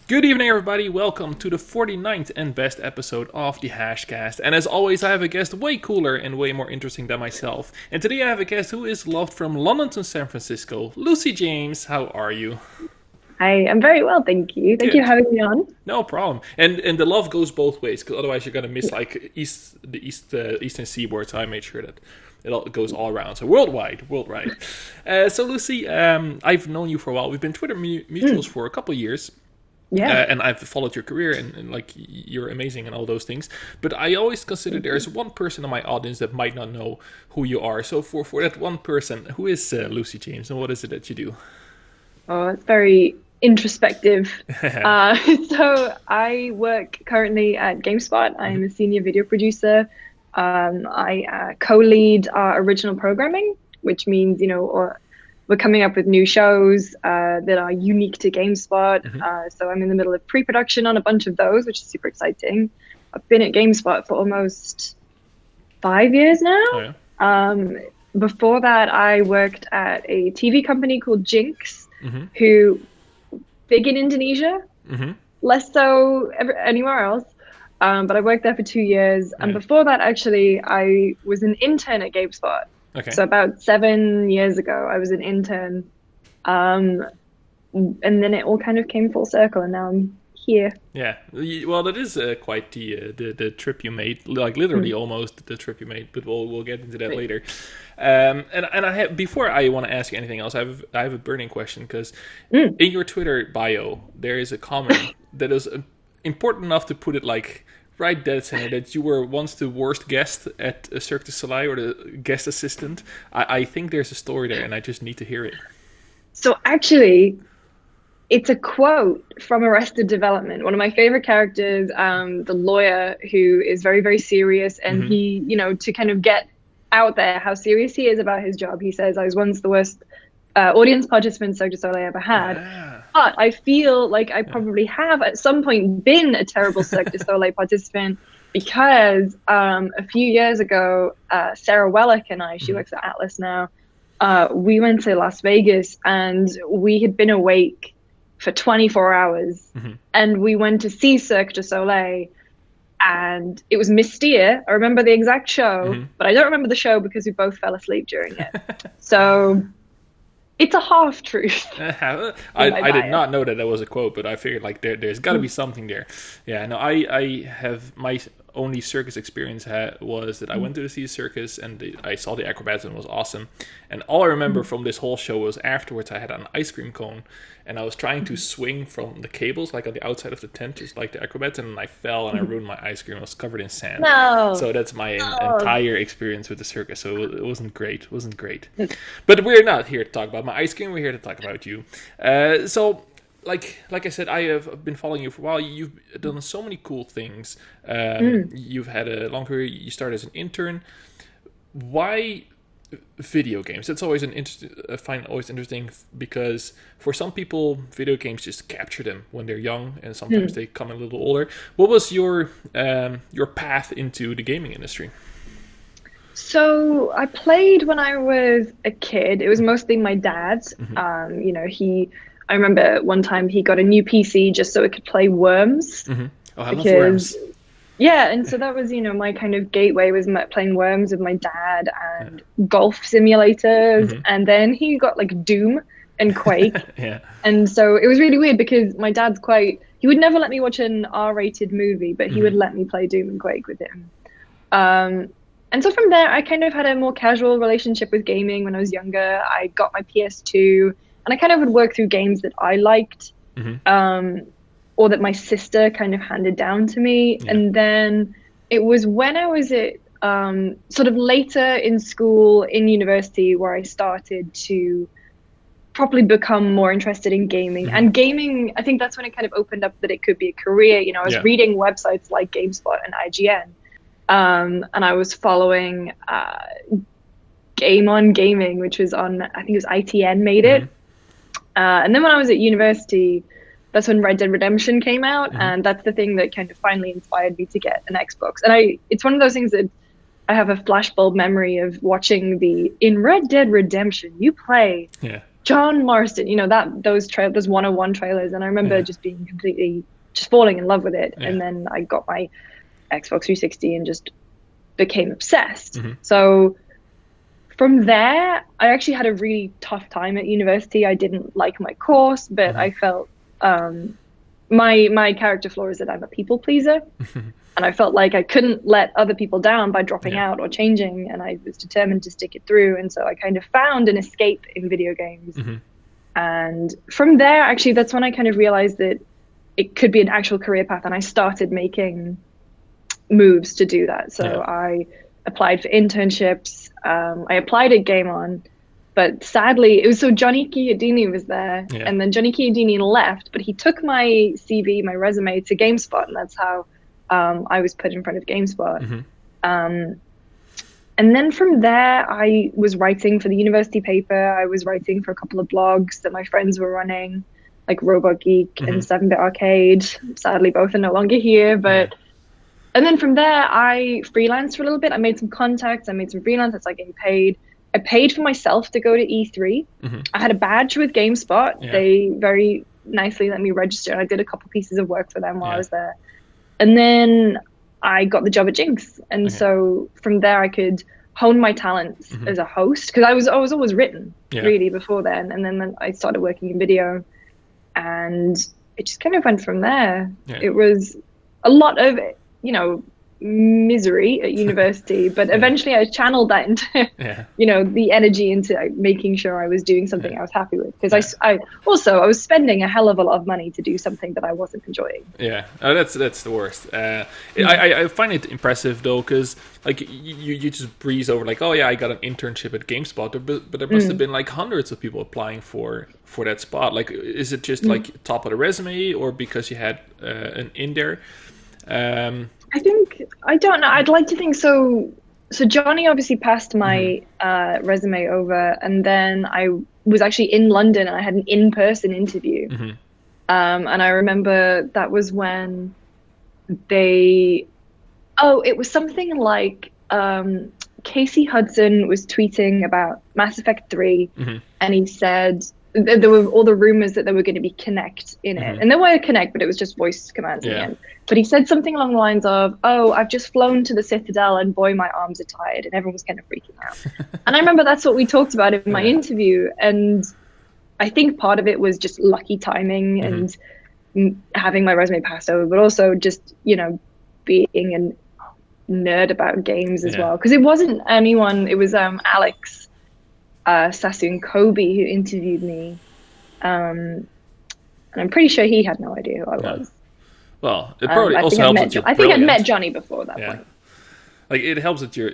Good evening, everybody. Welcome to the 49th and best episode of the Hashcast. And as always, I have a guest way cooler and way more interesting than myself. And today I have a guest who is loved from London to San Francisco, Lucy James. How are you? I am very well, thank you. Thank you for having me on. No problem. And the love goes both ways, because otherwise you're gonna miss like the Eastern Seaboard. So I made sure that it goes all around. So worldwide. So Lucy, I've known you for a while. We've been Twitter mutuals for a couple of years. Yeah. And I've followed your career and like you're amazing and all those things. But I always consider there's one person in my audience that might not know who you are. So for that one person, who is Lucy James and what is it that you do? Oh, it's very introspective. So I work currently at GameSpot. I'm a senior video producer. I co-lead our original programming, which means, we're coming up with new shows that are unique to GameSpot. So I'm in the middle of pre-production on a bunch of those, which is super exciting. I've been at GameSpot for almost 5 years now. Oh, yeah. Before that, I worked at a TV company called Jinx, who big in Indonesia, less so anywhere else. But I worked there for 2 years. And before that, actually, I was an intern at GameSpot. Okay. So about 7 years ago, I was an intern, and then it all kind of came full circle, and now I'm here. Yeah, well, that is quite the trip you made, like literally almost the trip you made. But we'll get into that later. And I have, before I want to ask you anything else, I have a burning question because in your Twitter bio there is a comment that is important enough to put it like right dead center, that you were once the worst guest at Cirque du Soleil, or the guest assistant. I think there's a story there, and I just need to hear it. So actually, it's a quote from Arrested Development. One of my favorite characters, the lawyer who is very, very serious, and he, to kind of get out there how serious he is about his job, he says, "I was once the worst audience participant Cirque du Soleil ever had." Yeah. But I feel like I probably have at some point been a terrible Cirque du Soleil participant, because a few years ago, Sarah Wellick and I, she works at Atlas now, we went to Las Vegas and we had been awake for 24 hours and we went to see Cirque du Soleil, and it was Mystere. I remember the exact show, but I don't remember the show because we both fell asleep during it. So it's a half truth. I did not know that was a quote, but I figured like there's got to be something there. Yeah, no, I have my only circus experience was that I went to see a circus and I saw the acrobats and it was awesome. And all I remember from this whole show was afterwards I had an ice cream cone and I was trying to swing from the cables like on the outside of the tent, just like the acrobats, and I fell and I ruined my ice cream. I was covered in sand. No. So that's my entire experience with the circus. So it wasn't great. But we're not here to talk about my ice cream. We're here to talk about you. So like I said, I have been following you for a while. You've done so many cool things. You've had a long career. You started as an intern. Why video games? That's always I find always interesting, because for some people, video games just capture them when they're young, and sometimes they come a little older. What was your path into the gaming industry? So I played when I was a kid. It was mostly my dad's. I remember one time he got a new PC just so it could play Worms. Oh, I love Worms. Yeah, and so that was, my kind of gateway was playing Worms with my dad and golf simulators. And then he got like Doom and Quake. And so it was really weird because my dad's he would never let me watch an R-rated movie, but he would let me play Doom and Quake with him. And so from there, I kind of had a more casual relationship with gaming when I was younger. I got my PS2. And I kind of would work through games that I liked, or that my sister kind of handed down to me. Yeah. And then it was when I was at sort of later in school, in university, where I started to properly become more interested in gaming. And gaming, I think that's when it kind of opened up that it could be a career. I was reading websites like GameSpot and IGN, and I was following Game On Gaming, which was on, I think it was ITN made it. And then when I was at university, that's when Red Dead Redemption came out, and that's the thing that kind of finally inspired me to get an Xbox. And it's one of those things that I have a flashbulb memory of watching in Red Dead Redemption, you play John Marston, those 101 trailers, and I remember just being completely just falling in love with it. And then I got my Xbox 360 and just became obsessed. So from there, I actually had a really tough time at university. I didn't like my course, but I felt my character flaw is that I'm a people pleaser. And I felt like I couldn't let other people down by dropping out or changing, and I was determined to stick it through. And so I kind of found an escape in video games. And from there, actually, that's when I kind of realized that it could be an actual career path, and I started making moves to do that. So I applied for internships. I applied at Game On, but sadly, it was so Johnny Chiodini was there, and then Johnny Chiodini left, but he took my CV, my resume, to GameSpot, and that's how I was put in front of GameSpot. And then from there, I was writing for the university paper. I was writing for a couple of blogs that my friends were running, like Robot Geek and 7-Bit Arcade. Sadly, both are no longer here, but... And then from there, I freelanced for a little bit. I made some contacts. I made some freelance. That's like getting paid. I paid for myself to go to E3. I had a badge with GameSpot. They very nicely let me register. I did a couple pieces of work for them while I was there. And then I got the job at Jinx. And so from there, I could hone my talents as a host, because I was always written really before then. And then I started working in video, and it just kind of went from there. It was a lot of misery at university, but eventually I channeled that into the energy into making sure I was doing something I was happy with, because I was spending a hell of a lot of money to do something that I wasn't enjoying. That's the worst. I find it impressive though, because like you just breeze over like, oh yeah, I got an internship at GameSpot, but there must have been like hundreds of people applying for that spot. Like, is it just like top of the resume, or because you had an in there? I don't know. I'd like to think so. So Johnny obviously passed my resume over, and then I was actually in London and I had an in-person interview. And I remember that was when it was something like Casey Hudson was tweeting about Mass Effect 3, and he said there were all the rumors that there were going to be Kinect in it, and there were Kinect, but it was just voice commands in the end. But he said something along the lines of, "Oh, I've just flown to the Citadel, and boy, my arms are tired," and everyone was kind of freaking out. And I remember that's what we talked about in my interview, and I think part of it was just lucky timing and having my resume passed over, but also just being a nerd about games as well, because it wasn't anyone. It was Alex Sassoon Kobe who interviewed me, and I'm pretty sure he had no idea who I was. Well, it probably also helps that you're brilliant. I think I'd met Johnny before that point. Like, it helps that you're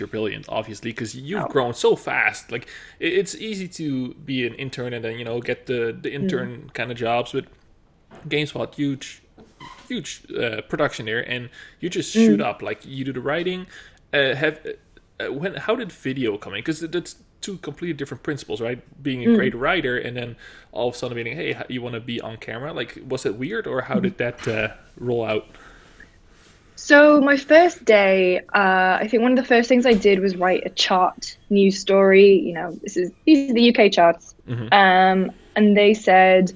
brilliant, obviously, because you've grown so fast. Like, it's easy to be an intern and then get the intern kind of jobs, but GameSpot, huge production there, and you just shoot up. Like, you do the writing. How did video come in? Because that's two completely different principles, right? Being a great writer and then all of a sudden being, hey, you want to be on camera? Like, was it weird, or how did that roll out? So my first day, I think one of the first things I did was write a chart news story. These are the UK charts, and they said,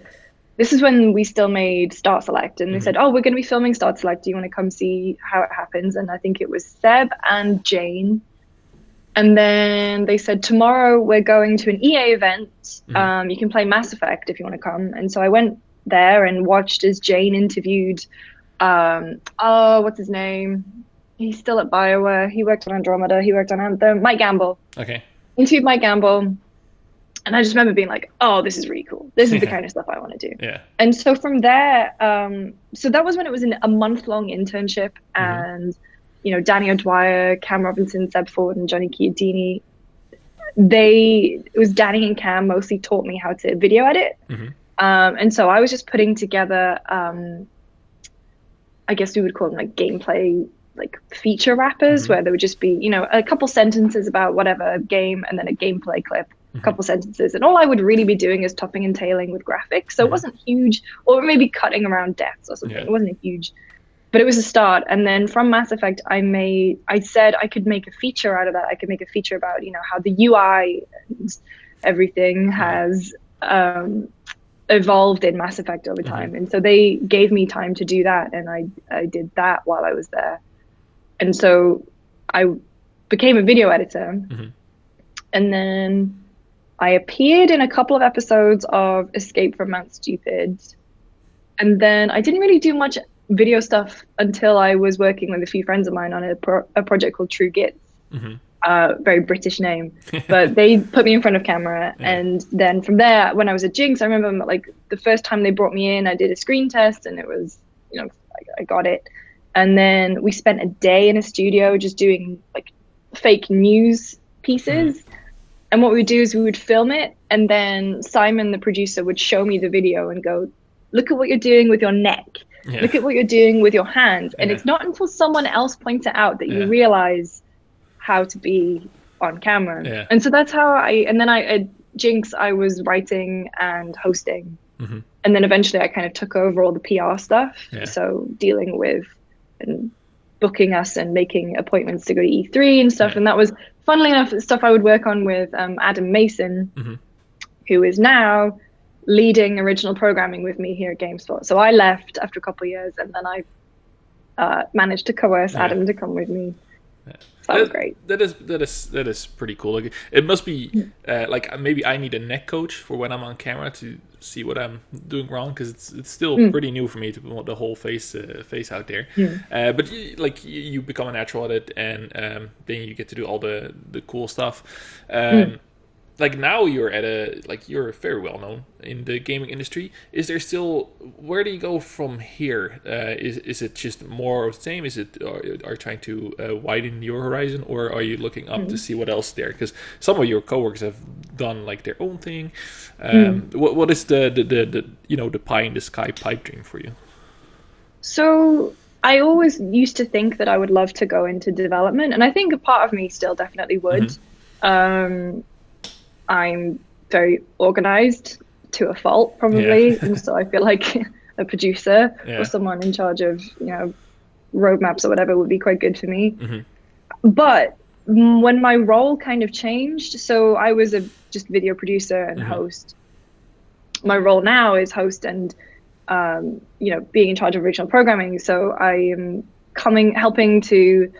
this is when we still made Start Select, and they said, oh, we're going to be filming Start Select. Do you want to come see how it happens? And I think it was Seb and Jane. And then they said, tomorrow we're going to an EA event. You can play Mass Effect if you want to come. And so I went there and watched as Jane interviewed, what's his name? He's still at BioWare. He worked on Andromeda. He worked on Anthem. Mike Gamble. Okay. Interviewed Mike Gamble. And I just remember being like, oh, this is really cool. This is the kind of stuff I want to do. Yeah. And so from there, so that was when it was a month-long internship. And Danny O'Dwyer, Cam Robinson, Seb Ford, and Johnny Chiodini, it was Danny and Cam mostly taught me how to video edit. And so I was just putting together, I guess we would call them like gameplay, like feature wrappers, where there would just be, a couple sentences about whatever game and then a gameplay clip, a couple sentences. And all I would really be doing is topping and tailing with graphics. So it wasn't huge, or maybe cutting around deaths or something. It wasn't a huge, but it was a start. And then from Mass Effect, I said I could make a feature out of that. I could make a feature about, how the UI and everything has evolved in Mass Effect over time. And so they gave me time to do that, and I did that while I was there. And so I became a video editor. And then I appeared in a couple of episodes of Escape from Mount Stupid. And then I didn't really do much video stuff until I was working with a few friends of mine on a project called True Gits. Very British name. But they put me in front of camera. And then from there, when I was at Jinx, I remember like the first time they brought me in, I did a screen test, and it was, you know, I got it. And then we spent a day in a studio just doing like fake news pieces. And what we would do is we would film it, and then Simon, the producer, would show me the video and go, look at what you're doing with your neck. Look at what you're doing with your hands. And it's not until someone else points it out that you realize how to be on camera. And so that's how and then at Jinx, I was writing and hosting. And then eventually I kind of took over all the PR stuff. So dealing with and booking us and making appointments to go to E3 and stuff. And that was, funnily enough, stuff I would work on with Adam Mason, who is now leading original programming with me here at GameSpot. So I left after a couple of years, and then I managed to coerce Adam to come with me. So that was great. That is pretty cool. Like, it must be like maybe I need a neck coach for when I'm on camera to see what I'm doing wrong, because it's still pretty new for me to put the whole face out there. But you become a natural at it, and then you get to do all the cool stuff. Like now you're you're very well known in the gaming industry. Is there still, where do you go from here? Is it just more of the same? Is it are you trying to widen your horizon, or are you looking up to see what else is there? Because some of your coworkers have done like their own thing. What is the pie in the sky pipe dream for you? So I always used to think that I would love to go into development, and I think a part of me still definitely would. I'm very organized to a fault, probably, and so I feel like a producer or someone in charge of, you know, roadmaps or whatever would be quite good for me. But when my role kind of changed, so I was just video producer and host. My role now is host and you know, being in charge of original programming. So I am helping to.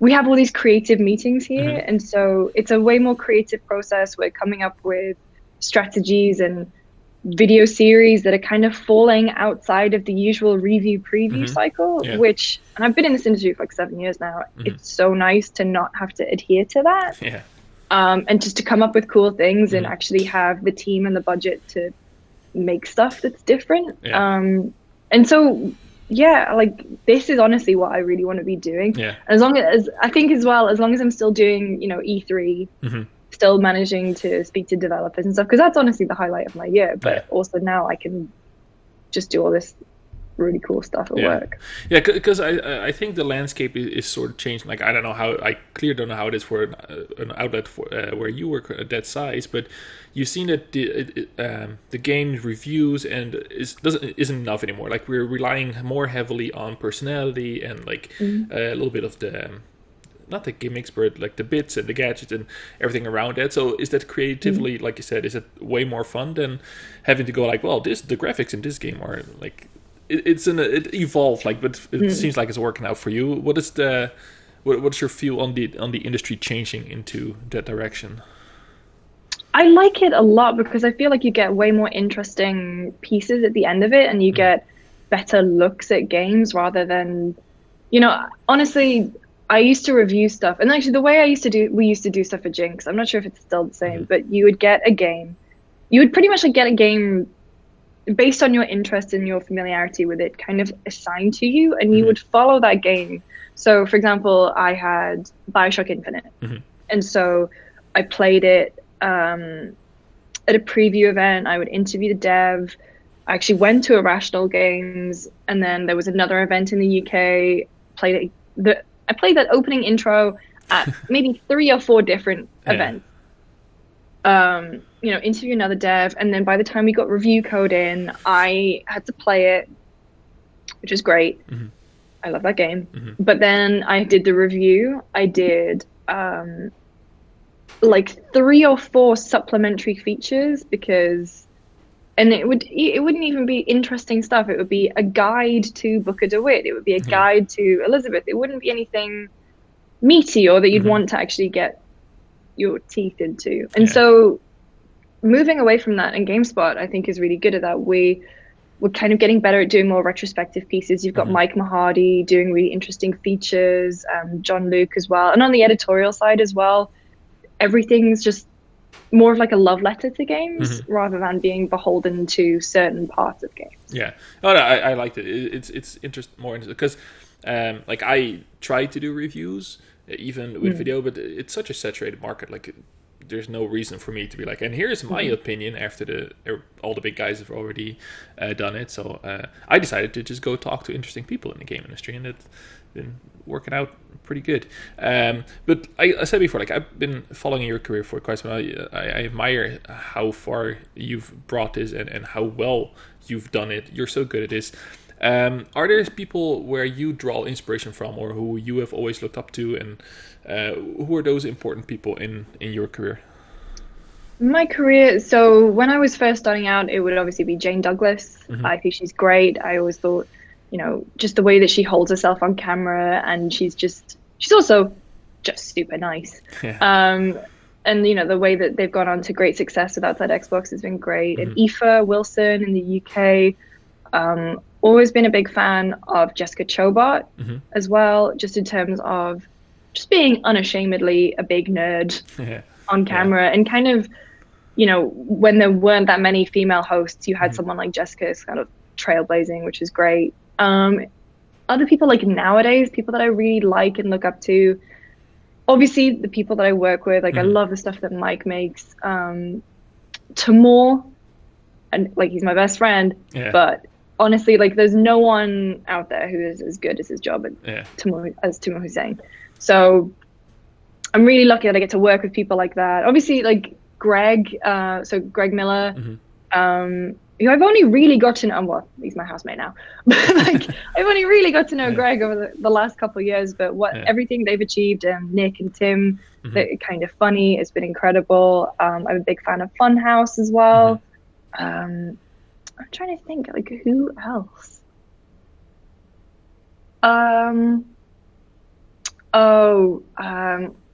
We have all these creative meetings here, and so it's a way more creative process. We're coming up with strategies and video series that are kind of falling outside of the usual review preview cycle, which, and I've been in this industry for like 7 years now. It's so nice to not have to adhere to that, and just to come up with cool things and actually have the team and the budget to make stuff that's different. And so like this is honestly what I really want to be doing. As long as I think as well, as long as I'm still doing, you know, E3, still managing to speak to developers and stuff, because that's honestly the highlight of my year. But also now I can just do all this really cool stuff at work. Because I think the landscape is sort of changing. Like, I clearly don't know how it is for an outlet for where you work at that size, but you've seen that the game reviews and isn't enough anymore. Like, we're relying more heavily on personality and like a little bit of the not the gimmicks, but like the bits and the gadgets and everything around that. So is that creatively, like you said, is it way more fun than having to go like, well, the graphics in this game are like, it evolved, like, but it seems like it's working out for you. What's your view on the industry changing into that direction? I like it a lot because I feel like you get way more interesting pieces at the end of it, and you get better looks at games rather than, you know, honestly, I used to review stuff, and actually the way we used to do stuff at Jinx, I'm not sure if it's still the same, but you would get a game, you would pretty much like get a game based on your interest and your familiarity with it kind of assigned to you, and you would follow that game. So for example, I had BioShock Infinite, and so I played it at a preview event. I would interview the dev. I actually went to Irrational Games, and then there was another event in the UK. I played that opening intro at maybe 3 or 4 different events. You know, interview another dev, and then by the time we got review code in, I had to play it, which is great. I love that game. But then I did the review. I did like 3 or 4 supplementary features and it wouldn't even be interesting stuff. It would be a guide to Booker DeWitt. It would be a guide to Elizabeth. It wouldn't be anything meaty or that you'd want to actually get your teeth into. And so moving away from that, and GameSpot I think is really good at that. We're kind of getting better at doing more retrospective pieces. You've got Mike Mahardy doing really interesting features, John Luke as well, and on the editorial side as well, everything's just more of like a love letter to games rather than being beholden to certain parts of games. Yeah, I liked it. It's more interesting because like I try to do reviews even with video, but it's such a saturated market. Like there's no reason for me to be like, and here's my opinion after all the big guys have already done it. So I decided to just go talk to interesting people in the game industry, and it's been working out pretty good. But I said before, like I've been following your career for quite some while. I admire how far you've brought this and how well you've done it. You're so good at this. Are there people where you draw inspiration from, or who you have always looked up to, and who are those important people in your career? My career, so when I was first starting out, it would obviously be Jane Douglas. I think she's great. I always thought, just the way that she holds herself on camera, and she's also just super nice. Yeah. And the way that they've gone on to great success with Outside Xbox has been great. And Aoife Wilson in the UK. Always been a big fan of Jessica Chobot as well, just in terms of just being unashamedly a big nerd on camera. And kind of, when there weren't that many female hosts, you had someone like Jessica's kind of trailblazing, which is great. Other people like nowadays, people that I really like and look up to, obviously the people that I work with, like I love the stuff that Mike makes. Tamor, and like he's my best friend, but honestly, like there's no one out there who is as good as his job as Tamor Hussein. So I'm really lucky that I get to work with people like that. Obviously, like Greg Miller, who I've only really got to know. Well, he's my housemate now, but like I've only really got to know Greg over the last couple of years. But everything they've achieved, Nick and Tim, they're kind of funny. It's been incredible. I'm a big fan of Funhouse as well. I'm trying to think, like, who else?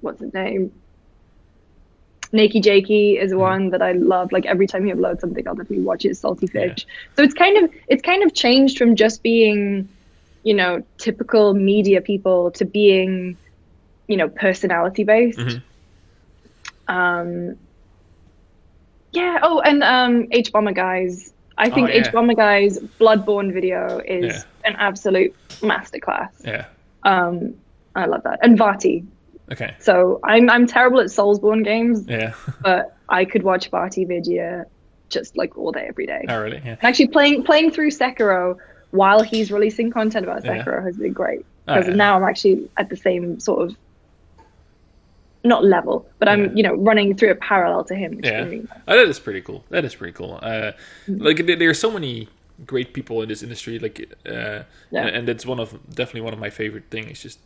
What's his name? Nakey Jakey is one that I love. Like every time he uploads something, I'll definitely watch it. Salty Fish. So it's kind of changed from just being, typical media people to being, personality based. H Bomber Guys. I think H Bomber Guy's Bloodborne video is an absolute masterclass. Yeah. I love that. And Vati. Okay. So I'm terrible at Soulsborne games. Yeah. But I could watch Vati video just like all day, every day. Oh, really? Yeah. And actually playing through Sekiro while he's releasing content about Sekiro has been great. Because now I'm actually at the same sort of, not level, but I'm running through a parallel to him. That is pretty cool. Like there are so many great people in this industry. Like and that's definitely one of my favorite things. Just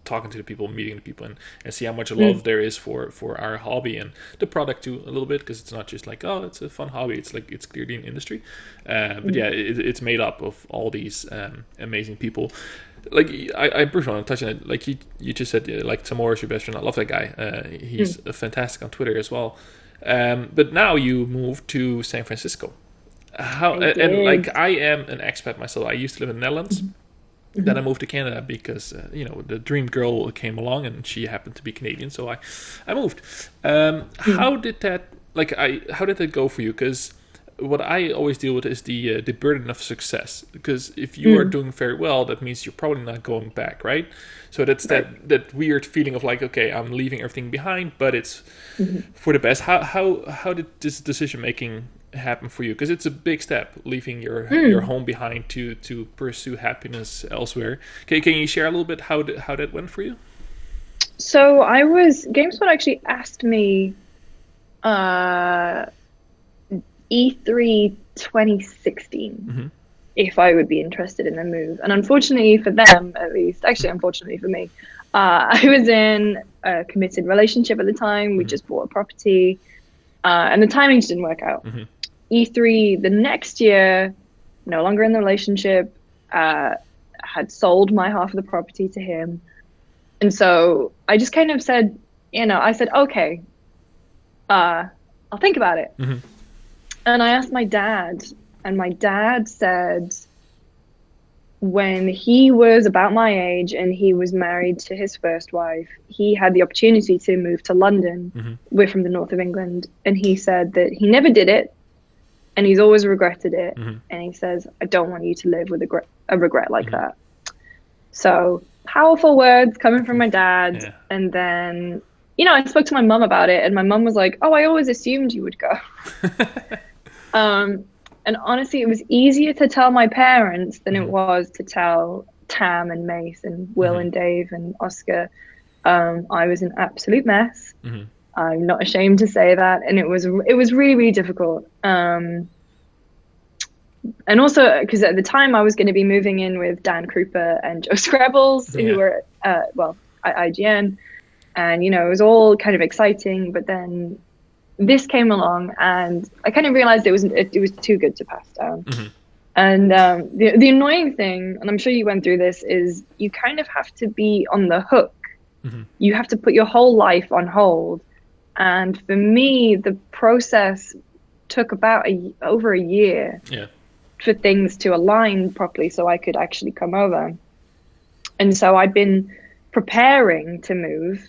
talking to the people, meeting the people, and see how much love there is for our hobby and the product too, a little bit, because it's not just like, oh, it's a fun hobby. It's like it's clearly an industry. But it's made up of all these amazing people. Like I briefly want to touch on it. Like you just said, like Tamor is your best friend. I love that guy. He's fantastic on Twitter as well. But now you moved to San Francisco. And like I am an expat myself. I used to live in the Netherlands. Then I moved to Canada because the dream girl came along and she happened to be Canadian, so I moved. How did that go for you? Because what I always deal with is the burden of success. Because if you are doing very well, that means you're probably not going back, right? So that's that weird feeling of like, okay, I'm leaving everything behind, but it's for the best. How did this decision making happen for you? Because it's a big step, leaving your home behind to pursue happiness elsewhere. Can you share a little bit how that went for you? So GameSpot actually asked me E3 2016 if I would be interested in a move, and unfortunately for them, at least, actually unfortunately for me, I was in a committed relationship at the time. We just bought a property, and the timing just didn't work out. E3 the next year, no longer in the relationship, had sold my half of the property to him. And so I just kind of said, I said, okay, I'll think about it. And I asked my dad, and my dad said when he was about my age and he was married to his first wife, he had the opportunity to move to London. We're from the north of England. And he said that he never did it, and he's always regretted it. And he says, I don't want you to live with a regret like that. So powerful words coming from my dad. Yeah. And then, I spoke to my mum about it, and my mum was like, oh, I always assumed you would go. And honestly, it was easier to tell my parents than it was to tell Tam and Mace and Will and Dave and Oscar. I was an absolute mess. I'm not ashamed to say that. And it was really, really difficult. And also because at the time I was going to be moving in with Dan Krupa and Joe Scrabbles, who were, at IGN. And, it was all kind of exciting. But then this came along, and I kind of realized it was too good to pass down. And the annoying thing, and I'm sure you went through this, is you kind of have to be on the hook. You have to put your whole life on hold. And for me, the process took about over a year for things to align properly so I could actually come over. And so I'd been preparing to move,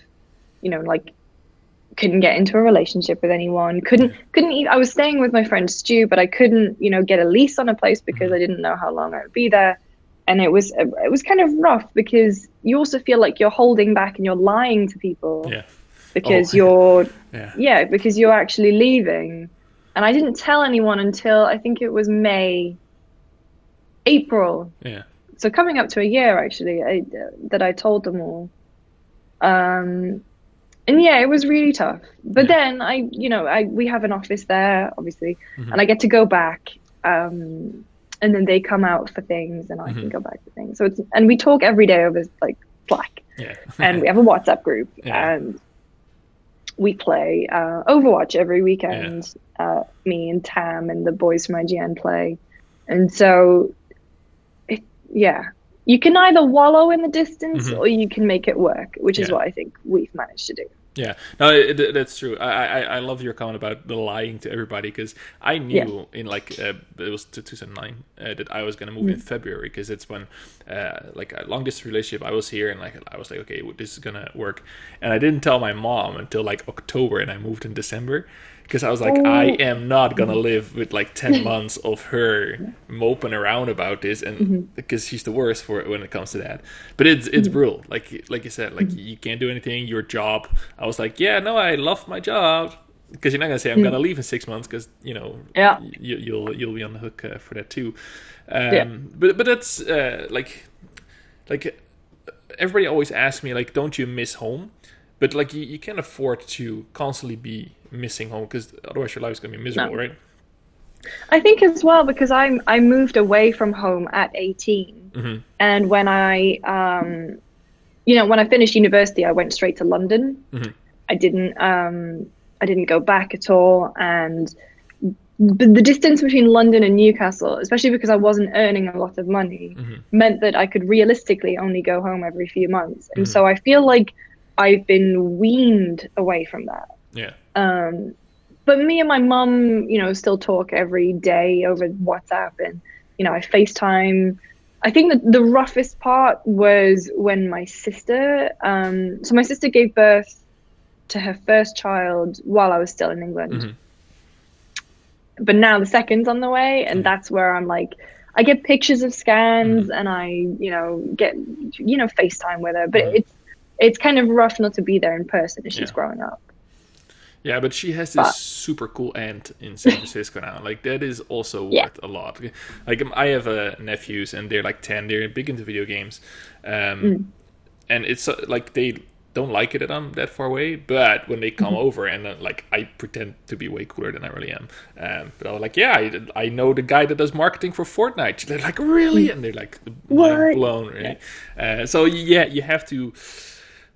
couldn't get into a relationship with anyone, couldn't eat. I was staying with my friend Stu, but I couldn't, get a lease on a place because I didn't know how long I would be there. And it was kind of rough because you also feel like you're holding back and you're lying to people because because you're actually leaving. And I didn't tell anyone until I think it was April. Yeah. So coming up to a year actually, that I told them all. And it was really tough. But then we have an office there, obviously, and I get to go back. And then they come out for things, and I can go back to things. So and we talk every day over Slack, and we have a WhatsApp group, and we play Overwatch every weekend. Me and Tam and the boys from IGN play, and so you can either wallow in the distance or you can make it work, which is what I think we've managed to do. Yeah, no, that's true. I love your comment about the lying to everybody, because I knew in it was 2009 that I was going to move in February, because it's when a long distance relationship. I was here and I was like, okay, this is gonna work, and I didn't tell my mom until October, and I moved in December. Because I was like, I am not gonna live with 10 months of her moping around about this, and because she's the worst for it when it comes to that. But it's brutal, like you said, you can't do anything. Your job. I was like, I love my job, because you're not gonna say I'm gonna leave in 6 months, because you'll be on the hook for that too. But that's everybody always asks me don't you miss home? But you can't afford to constantly be missing home, because otherwise your life is going to be miserable, right? I think as well, because I moved away from home at 18, and when I when I finished university, I went straight to London. I didn't go back at all, and the distance between London and Newcastle, especially because I wasn't earning a lot of money, meant that I could realistically only go home every few months, and so I feel like I've been weaned away from that. Yeah. But me and my mum, still talk every day over WhatsApp, and I FaceTime. I think that the roughest part was when my sister, so my sister gave birth to her first child while I was still in England. But now the second's on the way, and that's where I'm I get pictures of scans, and I, get, FaceTime with her, but it's kind of rough not to be there in person as she's growing up. Yeah, but she has this super cool aunt in San Francisco now. That is also worth a lot. I have nephews, and they're 10. They're big into video games, and it's they don't like it that I'm that far away. But when they come over, and I pretend to be way cooler than I really am. But I was I know the guy that does marketing for Fortnite. They're really, and they're mind blown, right? So you have to.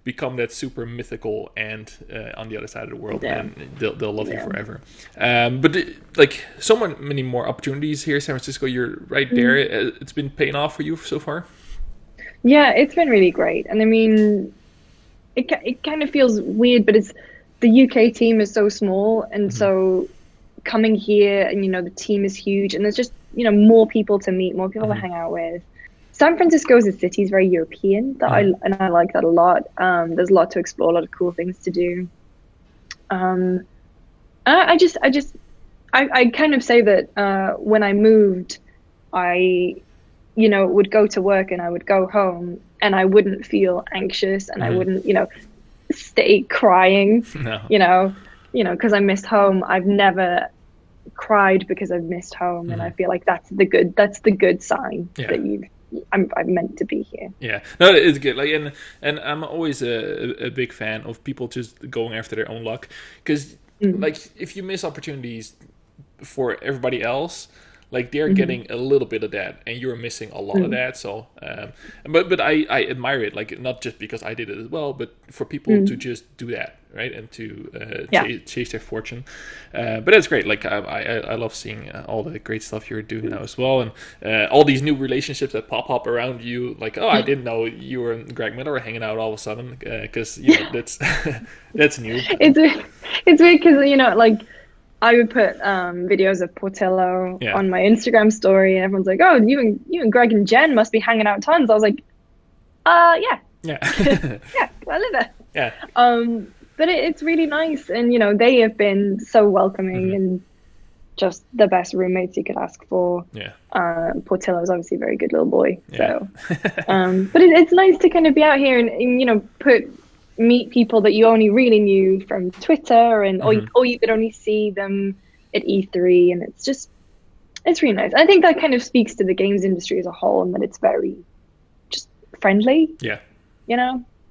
become that super mythical and on the other side of the world, and they'll love you forever. But like so many more opportunities here in San Francisco. You're right there. It's been paying off for you so far. Yeah, it's been really great, and I mean, it kind of feels weird, but the UK team is so small, and so coming here, and the team is huge, and there's just more people to meet, more people to hang out with. San Francisco as a city is very European, I like that a lot. There's a lot to explore, a lot of cool things to do. I kind of say that when I moved, I would go to work and I would go home and I wouldn't feel anxious and I wouldn't stay crying. No. Because I missed home. I've never cried because I've missed home, and I feel like that's the good sign that I'm meant to be here. Yeah, no, it's good. Like, and I'm always a big fan of people just going after their own luck, because like if you miss opportunities for everybody else, like they're getting a little bit of that, and you're missing a lot of that. So, but I admire it, like not just because I did it as well, but for people to just do that, right, and to chase their fortune. But that's great. Like I love seeing all the great stuff you're doing now as well, and all these new relationships that pop up around you. Like, oh, I didn't know you and Greg Miller were hanging out all of a sudden, because that's that's new. It's weird because like, I would put videos of Portillo on my Instagram story, and everyone's like, "Oh, you and Greg and Jen must be hanging out tons." I was like, yeah, yeah, I live there." Yeah. But it's really nice, and they have been so welcoming and just the best roommates you could ask for. Yeah. Portillo's obviously a very good little boy. Yeah. So, but it's nice to kind of be out here and meet people that you only really knew from Twitter, and or you could only see them at E3, and it's really nice. I think that kind of speaks to the games industry as a whole, and that it's very just friendly. Yeah.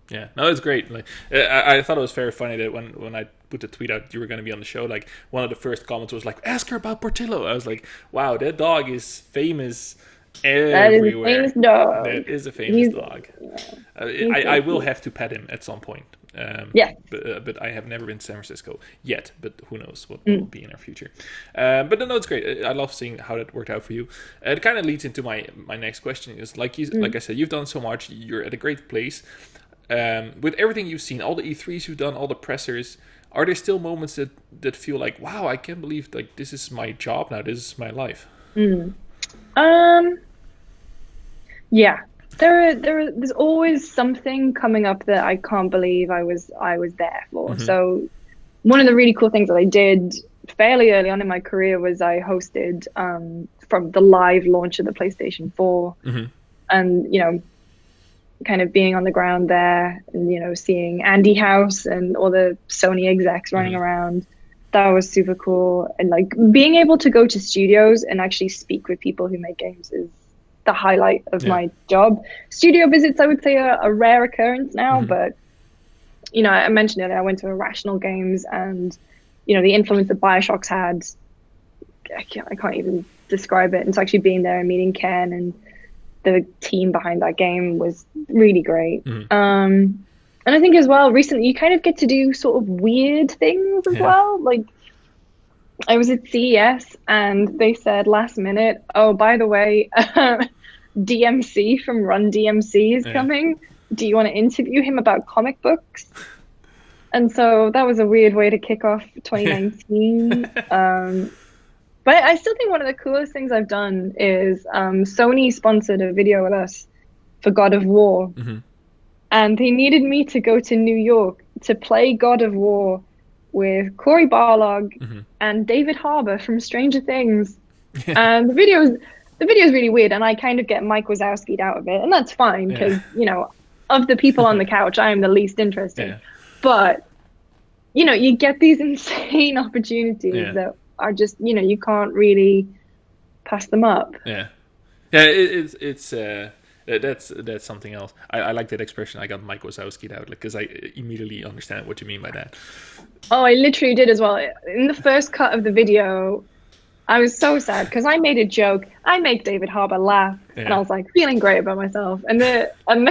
Yeah, no, it's great. Like, I thought it was very funny that when I put the tweet out you were going to be on the show, like one of the first comments was like, "Ask her about Portillo." I was like, wow, that dog is famous everywhere. That is a famous dog. That is a famous dog. Yeah, I will have to pet him at some point. But I have never been to San Francisco yet. But who knows what will be in our future. But no, it's great. I love seeing how that worked out for you. It kind of leads into my next question. Is like I said, you've done so much. You're at a great place. With everything you've seen, all the E3s you've done, all the pressers, are there still moments that feel like, wow, I can't believe like this is my job now. This is my life. Yeah. There's always something coming up that I can't believe I was there for. So one of the really cool things that I did fairly early on in my career was I hosted from the live launch of the PlayStation 4, and kind of being on the ground there, and seeing Andy House and all the Sony execs running around. That was super cool, and like being able to go to studios and actually speak with people who make games is the highlight of my job. Studio visits, I would say, are a rare occurrence now, but I mentioned it. I went to Irrational Games, and the influence that BioShock's had, I can't even describe it. And so actually being there and meeting Ken and the team behind that game was really great. And I think as well, recently you kind of get to do sort of weird things as well. Like, I was at CES and they said last minute, "Oh, by the way, DMC from Run DMC is coming. Do you want to interview him about comic books?" And so that was a weird way to kick off 2019. But I still think one of the coolest things I've done is Sony sponsored a video with us for God of War. And they needed me to go to New York to play God of War with Cory Barlog and David Harbour from Stranger Things. And the video is really weird, and I kind of get Mike Wazowski'd out of it, and that's fine because of the people on the couch, I am the least interested. But you get these insane opportunities that are just you can't really pass them up. That's something else. I like that expression. I got Mike Wazowski'd out, because I immediately understand what you mean by that. Oh, I literally did as well. In the first cut of the video, I was so sad because I made a joke. I make David Harbour laugh. And I was like feeling great about myself. And then in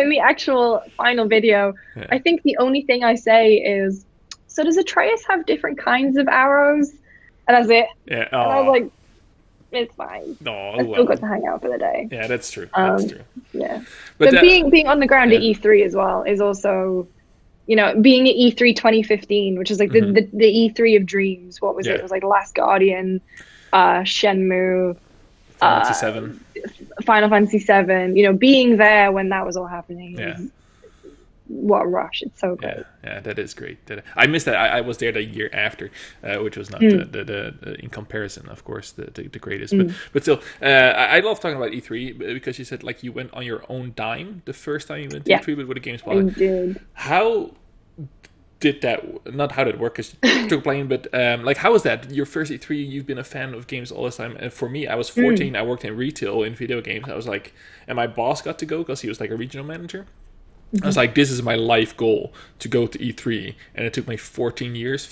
the actual final video, I think the only thing I say is, so does Atreus have different kinds of arrows? And that's it. Yeah. And I was like, it's fine. I still got to hang out for the day. Yeah, that's true. That's true. Yeah. But being on the ground at E3 as well is also, you know, being at E3 2015, which is like the E3 of dreams. What was it? It was like Last Guardian, Shenmue, Final Fantasy 7. You know, being there when that was all happening. What a rush. It's so great. Yeah, that is great. I missed that. I was there the year after, which was not the in comparison, of course, the greatest. But still, I love talking about E3 because you said like you went on your own dime the first time you went to E3 with a GameSpot. I did. How did that, not how did it work because you took a plane, but like how was that? Your first E3, you've been a fan of games all this time. And for me, I was 14, I worked in retail in video games. I was like, and my boss got to go because he was like a regional manager. I was like, this is my life goal, to go to E3. And it took me 15 years,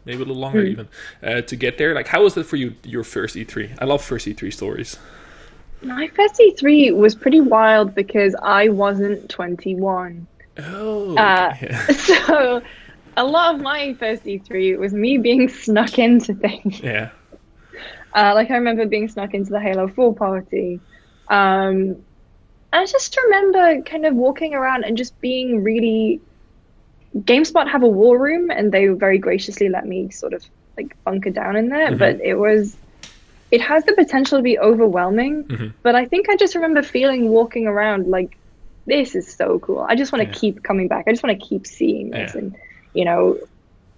maybe a little longer even, to get there. Like, how was that for you, your first E3? I love first E3 stories. My first E3 was pretty wild because I wasn't 21. Oh, so a lot of my first E3 was me being snuck into things. Yeah. Like, I remember being snuck into the Halo 4 party. I just remember kind of walking around and just being really... GameSpot have a war room, and they very graciously let me sort of like bunker down in there. But it has the potential to be overwhelming. But I think I just remember walking around like, this is so cool. I just want to keep coming back. I just want to keep seeing this. And, you know,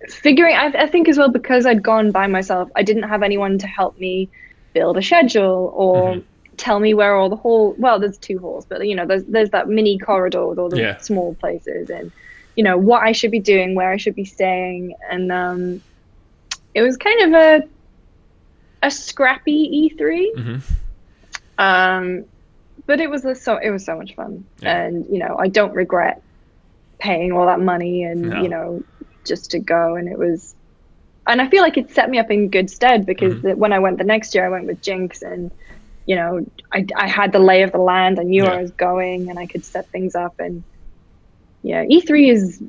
figuring... I think as well, because I'd gone by myself, I didn't have anyone to help me build a schedule or... tell me where all the there's 2 halls, but you know, there's that mini corridor with all the small places, and you know what I should be doing, where I should be staying, and it was kind of a scrappy E3, but it was so much fun, and you know, I don't regret paying all that money and you know, just to go, and I feel like it set me up in good stead because when I went the next year, I went with Jinx, and you know, I had the lay of the land. I knew where I was going, and I could set things up. And E3 is,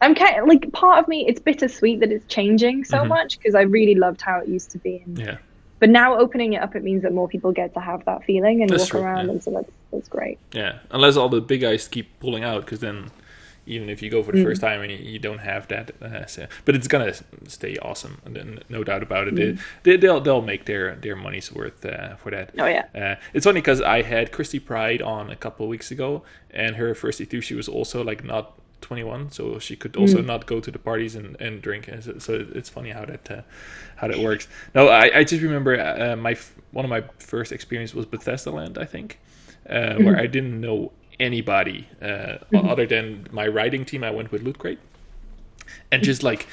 I'm kind of like, part of me, it's bittersweet that it's changing so much because I really loved how it used to be. And, but now opening it up, it means that more people get to have that feeling and walk around, and so that's great. Yeah, unless all the big guys keep pulling out, because then even if you go for the first time and you don't have that, but it's gonna stay awesome, and then no doubt about it. They'll make their money's worth for that. Oh yeah. It's funny because I had Christy Pride on a couple of weeks ago, and her first E2, she was also like not 21, so she could also not go to the parties and drink. And so it's funny how that works. No, I just remember one of my first experience was Bethesda Land, I think, where I didn't know anybody other than my writing team. I went with Loot Crate, and just like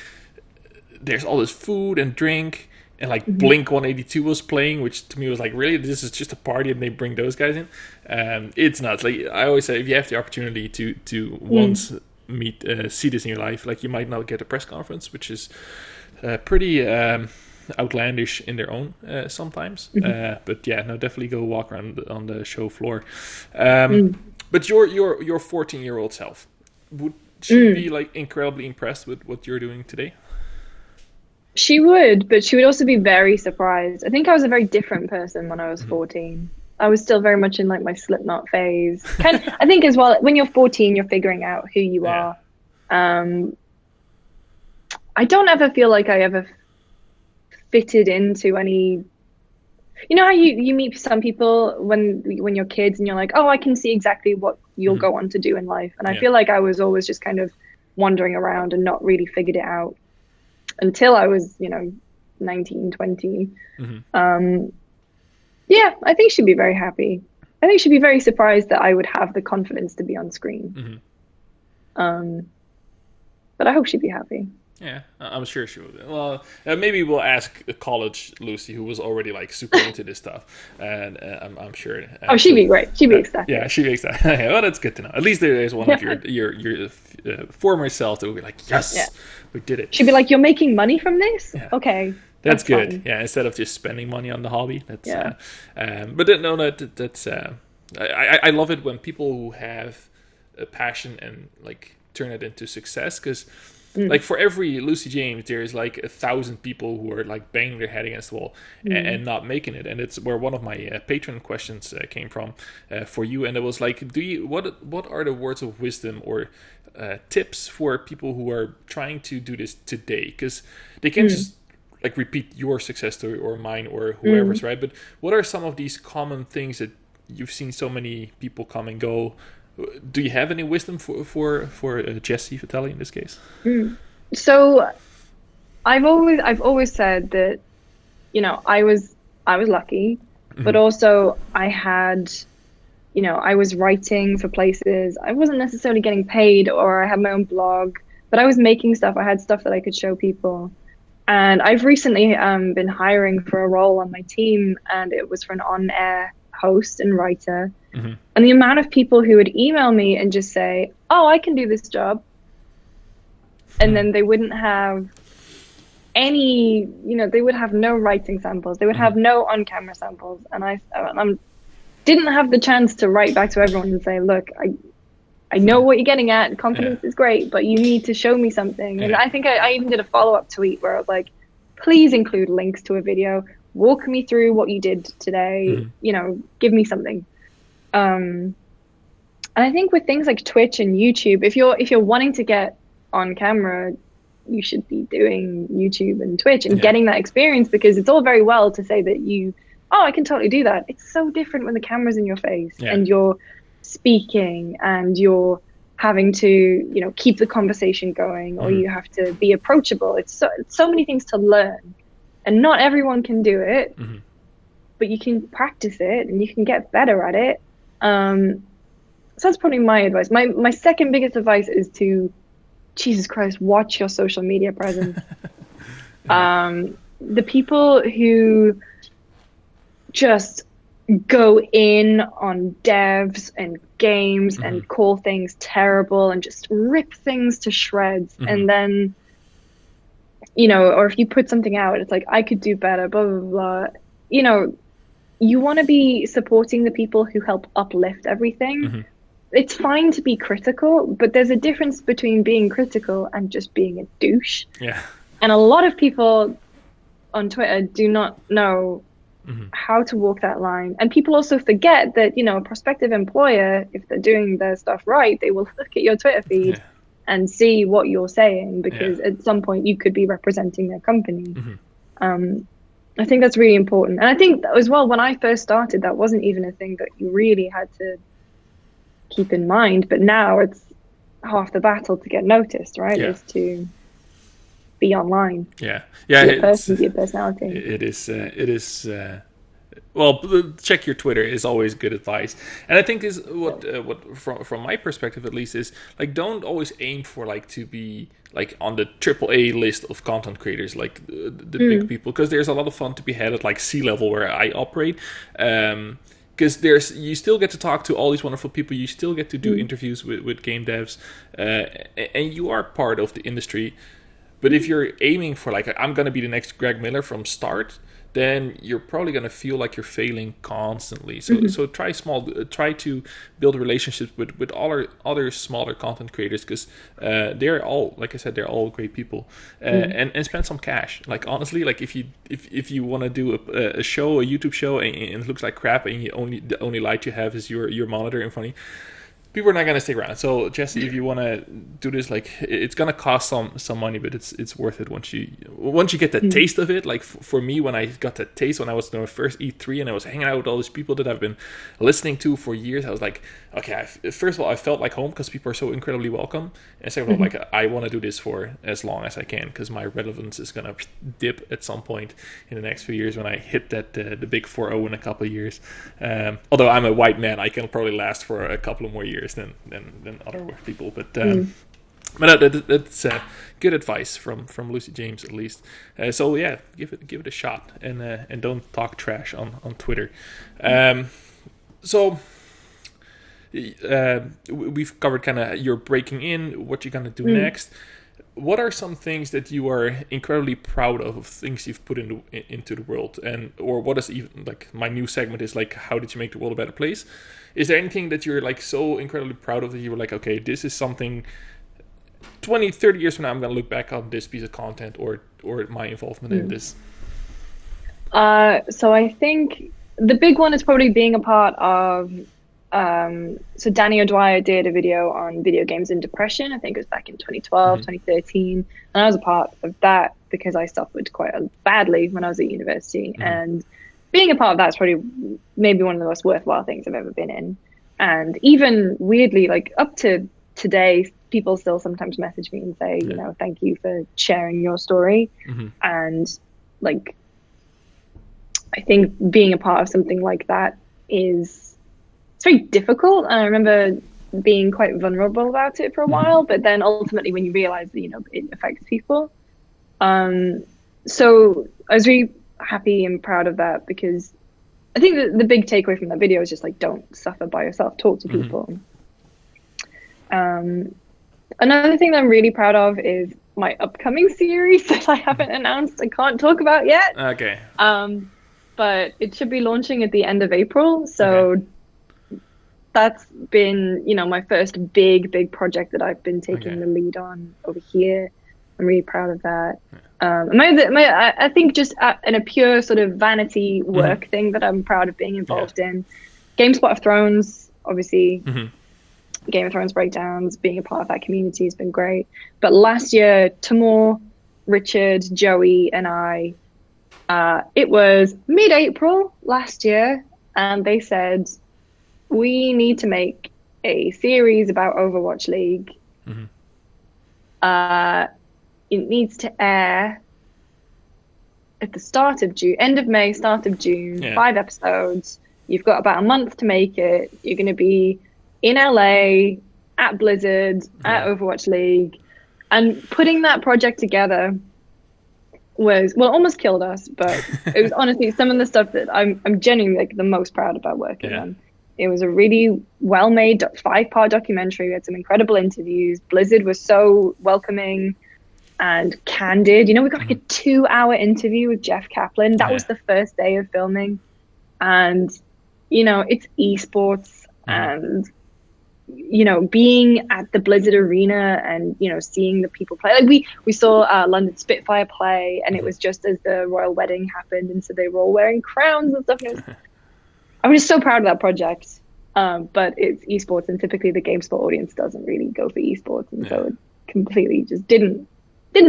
there's all this food and drink, and like Blink 182 was playing, which to me was like, really, this is just a party and they bring those guys in. It's nuts. Like I always say, if you have the opportunity to once see this in your life, like you might not get a press conference, which is pretty outlandish in their own sometimes, but yeah, no, definitely go walk around on the show floor. But your 14-year-old self, would she be like incredibly impressed with what you're doing today? She would, but she would also be very surprised. I think I was a very different person when I was 14. I was still very much in like my Slipknot phase. I think as well, when you're 14, you're figuring out who you are. I don't ever feel like I ever fitted into any... You know how you meet some people when you're kids and you're like, oh, I can see exactly what you'll go on to do in life. And I feel like I was always just kind of wandering around and not really figured it out until I was, 19, 20. Yeah, I think she'd be very happy. I think she'd be very surprised that I would have the confidence to be on screen. But I hope she'd be happy. Yeah, I'm sure she would. Well, maybe we'll ask college Lucy, who was already like super into this stuff, and I'm sure. Oh, she'd be great. She'd be ecstatic. Yeah, she'd be ecstatic. Well, that's good to know. At least there's one of your former self that would be like, yes, we did it. She'd be like, you're making money from this? Yeah. Okay, That's good. Fun. Yeah, instead of just spending money on the hobby. That's but no, that's I love it when people who have a passion and like turn it into success, because like for every Lucy James there's like 1,000 people who are like banging their head against the wall and not making it. And it's where one of my patron questions came from for you, and it was like, what are the words of wisdom or tips for people who are trying to do this today? Because they can't just like repeat your success story or mine or whoever's, right? But what are some of these common things that you've seen so many people come and go? Do you have any wisdom for Jessie Vitelli in this case? So I've always said that, you know, I was lucky, but also I had, you know, I was writing for places. I wasn't necessarily getting paid, or I had my own blog, but I was making stuff. I had stuff that I could show people. And I've recently been hiring for a role on my team, and it was for an on-air host and writer. And the amount of people who would email me and just say, oh, I can do this job. And then they wouldn't have any, you know, they would have no writing samples. They would have no on-camera samples. And I didn't have the chance to write back to everyone and say, look, I know what you're getting at. Confidence is great, but you need to show me something. And I think I even did a follow-up tweet where I was like, please include links to a video. Walk me through what you did today. You know, give me something. And I think with things like Twitch and YouTube, if you're wanting to get on camera, you should be doing YouTube and Twitch and getting that experience, because it's all very well to say that I can totally do that. It's so different when the camera's in your face and you're speaking and you're having to, you know, keep the conversation going, or you have to be approachable. It's so many things to learn, and not everyone can do it, but you can practice it and you can get better at it. So that's probably my advice. My second biggest advice is to, Jesus Christ, watch your social media presence. The people who just go in on devs and games and call things terrible and just rip things to shreds, and then, you know, or if you put something out, it's like, I could do better, blah, blah, blah. You know, you want to be supporting the people who help uplift everything. It's fine to be critical, but there's a difference between being critical and just being a douche. And a lot of people on Twitter do not know how to walk that line. And people also forget that, you know, a prospective employer, if they're doing their stuff right, they will look at your Twitter feed and see what you're saying, because at some point you could be representing their company. I think that's really important. And I think as well, when I first started, that wasn't even a thing that you really had to keep in mind. But now it's half the battle to get noticed, right? Is to be online. Be a person, be a personality. It is. Well, check your Twitter is always good advice. And I think is what from my perspective at least is like, don't always aim for like to be like on the AAA list of content creators, like the big people, because there's a lot of fun to be had at like C-level where I operate. Because you still get to talk to all these wonderful people, you still get to do interviews with game devs, and you are part of the industry. But if you're aiming for like, I'm going to be the next Greg Miller from start, then you're probably going to feel like you're failing constantly. So try to build relationships with all our other smaller content creators, because they're all, like I said, they're all great people, and spend some cash. Like honestly, like if you want to do a show, a YouTube show, and it looks like crap, and the only light you have is your monitor in front of you, people are not going to stick around. So Jessie, if you want to do this, like it's going to cost some money, but it's worth it once you get the taste of it. Like for me, when I got that taste, when I was in my first E3 and I was hanging out with all these people that I've been listening to for years, I was like, okay, first of all, I felt like home because people are so incredibly welcome. And second of all, like I want to do this for as long as I can, because my relevance is going to dip at some point in the next few years when I hit that the big 4-0 in a couple of years. Although I'm a white man, I can probably last for a couple of more years than other people, but that's good advice from Lucy James at least. So yeah, give it a shot, and don't talk trash on Twitter. So we've covered kind of your breaking in, what you're gonna do next. what are some things that you are incredibly proud of things you've put into the world, and or what is even like my new segment is like, how did you make the world a better place? Is there anything that you're like so incredibly proud of that you were like, okay, this is something 20, 30 years from now I'm going to look back on this piece of content or my involvement in this? So I think the big one is probably being a part of so Danny O'Dwyer did a video on video games and depression. I think it was back in 2012, 2013. And I was a part of that because I suffered quite badly when I was at university. And being a part of that is probably maybe one of the most worthwhile things I've ever been in. And even weirdly, like up to today, people still sometimes message me and say, you know, thank you for sharing your story. And like, I think being a part of something like that it's very difficult. And I remember being quite vulnerable about it for a while, but then ultimately when you realize that, you know, it affects people. So I was really happy and proud of that, because I think that the big takeaway from that video is just like, don't suffer by yourself, talk to people. Another thing that I'm really proud of is my upcoming series that I haven't announced, I can't talk about yet. Okay. But it should be launching at the end of April. So that's been, you know, my first big project that I've been taking the lead on over here. I'm really proud of that. I think just in a pure sort of vanity work thing that I'm proud of being involved in. GameSpot of Thrones, obviously. Game of Thrones breakdowns, being a part of that community has been great. But last year, Timur, Richard, Joey, and I, it was mid-April last year, and they said, we need to make a series about Overwatch League. It needs to air at the start of June, end of May, start of June, 5 episodes. You've got about a month to make it. You're going to be in LA, at Blizzard, at Overwatch League. And putting that project together was, well, almost killed us, but it was honestly some of the stuff that I'm genuinely like the most proud about working on. It was a really well-made 5-part documentary. We had some incredible interviews. Blizzard was so welcoming and candid. You know, we got like a 2-hour interview with Jeff Kaplan. That was the first day of filming. And, you know, it's esports and, you know, being at the Blizzard arena and, you know, seeing the people play. Like we saw London Spitfire play, and it was just as the royal wedding happened. And so they were all wearing crowns and stuff. And I'm just so proud of that project. But it's esports, and typically the GameSpot audience doesn't really go for esports. And so it completely just didn't